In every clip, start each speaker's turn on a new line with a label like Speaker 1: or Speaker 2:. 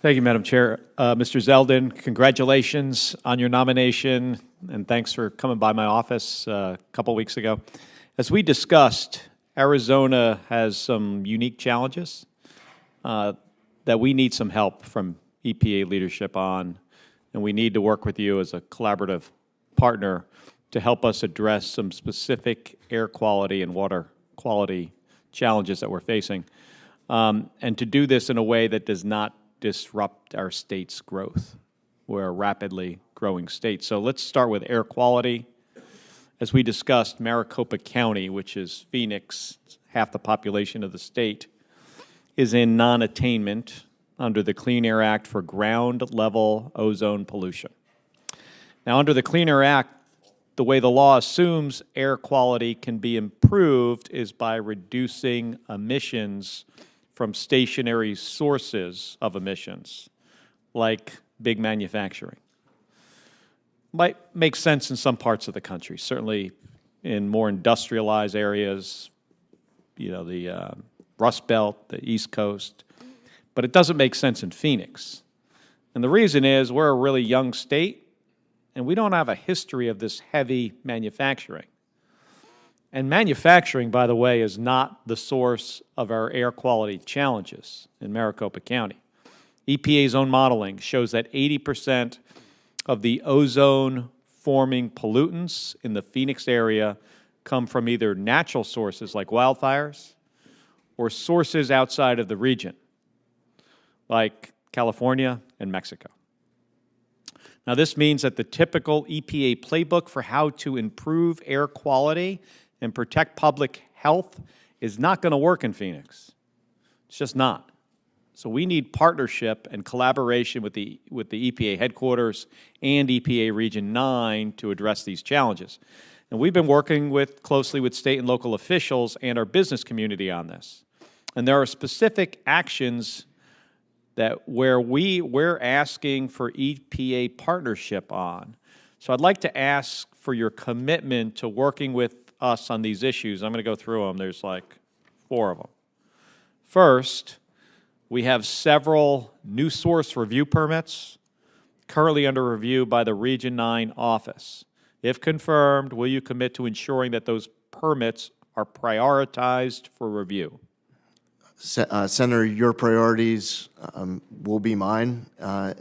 Speaker 1: Thank you, Madam Chair. Mr. Zeldin, congratulations on your nomination, and thanks for coming by my office a couple weeks ago. As we discussed, Arizona has some unique challenges that we need some help from EPA leadership on, and we need to work with you as a collaborative partner to help us address some specific air quality and water quality challenges that we're facing, and to do this in a way that does not disrupt our state's growth. We're a rapidly growing state. So let's start with air quality. As we discussed, Maricopa County, which is Phoenix, half the population of the state, is in non-attainment under the Clean Air Act for ground-level ozone pollution. Now, under the Clean Air Act, the way the law assumes air quality can be improved is by reducing emissions from stationary sources of emissions, like big manufacturing. Might make sense in some parts of the country, certainly in more industrialized areas, you know, the Rust Belt, the East Coast, but it doesn't make sense in Phoenix. And the reason is we're a really young state, and we don't have a history of this heavy manufacturing. And manufacturing, by the way, is not the source of our air quality challenges in Maricopa County. EPA's own modeling shows that 80% of the ozone-forming pollutants in the Phoenix area come from either natural sources like wildfires or sources outside of the region, like California and Mexico. Now, this means that the typical EPA playbook for how to improve air quality and protect public health is not going to work in Phoenix. It's just not. So we need partnership and collaboration with the EPA headquarters and EPA Region 9 to address these challenges. And we've been working closely with state and local officials and our business community on this. And there are specific actions that we're asking for EPA partnership on. So I'd like to ask for your commitment to working with us on these issues. I'm going to go through them. There's like 4 of them. First, we have several new source review permits currently under review by the Region 9 office. If confirmed, will you commit to ensuring that those permits are prioritized for review?
Speaker 2: Senator, your priorities will be mine.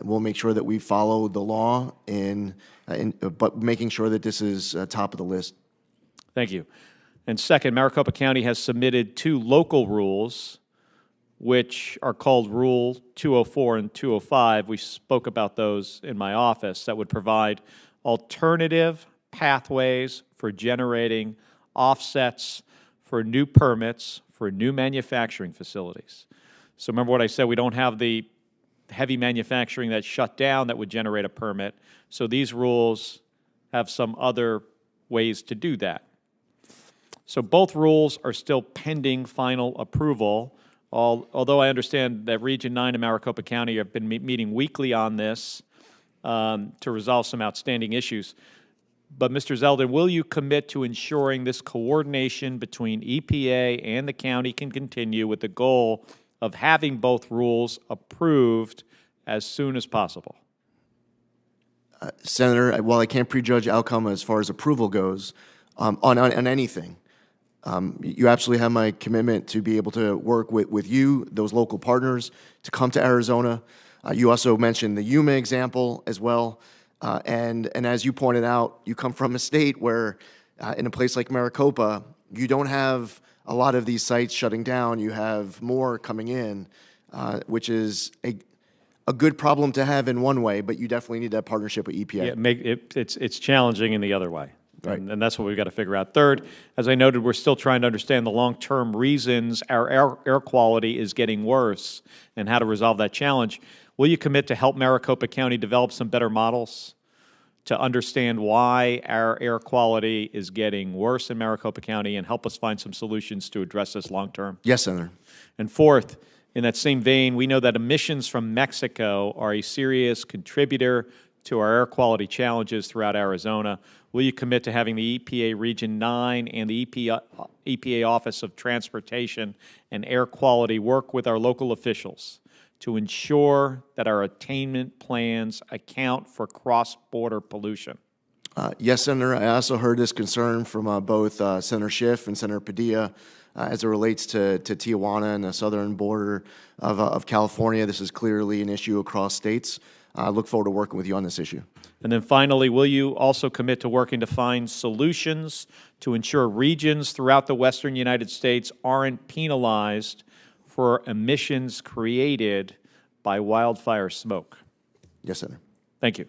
Speaker 2: We'll make sure that we follow the law, but making sure that this is top of the list.
Speaker 1: Thank you. And second, Maricopa County has submitted 2 local rules, which are called Rule 204 and 205. We spoke about those in my office that would provide alternative pathways for generating offsets for new permits for new manufacturing facilities. So remember what I said, we don't have the heavy manufacturing that's shut down that would generate a permit. So these rules have some other ways to do that. So both rules are still pending final approval, although I understand that Region 9 and Maricopa County have been meeting weekly on this to resolve some outstanding issues. But Mr. Zeldin, will you commit to ensuring this coordination between EPA and the county can continue with the goal of having both rules approved as soon as possible?
Speaker 2: Senator, while I can't prejudge outcome as far as approval goes on anything, you absolutely have my commitment to be able to work with you, those local partners, to come to Arizona. You also mentioned the Yuma example as well. And as you pointed out, you come from a state where, in a place like Maricopa, you don't have a lot of these sites shutting down. You have more coming in, which is a good problem to have in one way, but you definitely need that partnership with EPA.
Speaker 1: Yeah, it's challenging in the other way.
Speaker 2: Right.
Speaker 1: And that's what we've got to figure out. Third, as I noted, we're still trying to understand the long-term reasons our air quality is getting worse and how to resolve that challenge. Will you commit to help Maricopa County develop some better models to understand why our air quality is getting worse in Maricopa County and help us find some solutions to address this long-term?
Speaker 2: Yes, Senator.
Speaker 1: And fourth, in that same vein, we know that emissions from Mexico are a serious contributor to our air quality challenges throughout Arizona. Will you commit to having the EPA Region 9 and the EPA Office of Transportation and Air Quality work with our local officials to ensure that our attainment plans account for cross-border pollution?
Speaker 2: Yes, Senator. I also heard this concern from both Senator Schiff and Senator Padilla as it relates to Tijuana and the southern border of California. This is clearly an issue across states. I look forward to working with you on this issue.
Speaker 1: And then finally, will you also commit to working to find solutions to ensure regions throughout the western United States aren't penalized for emissions created by wildfire smoke?
Speaker 2: Yes, Senator.
Speaker 1: Thank you.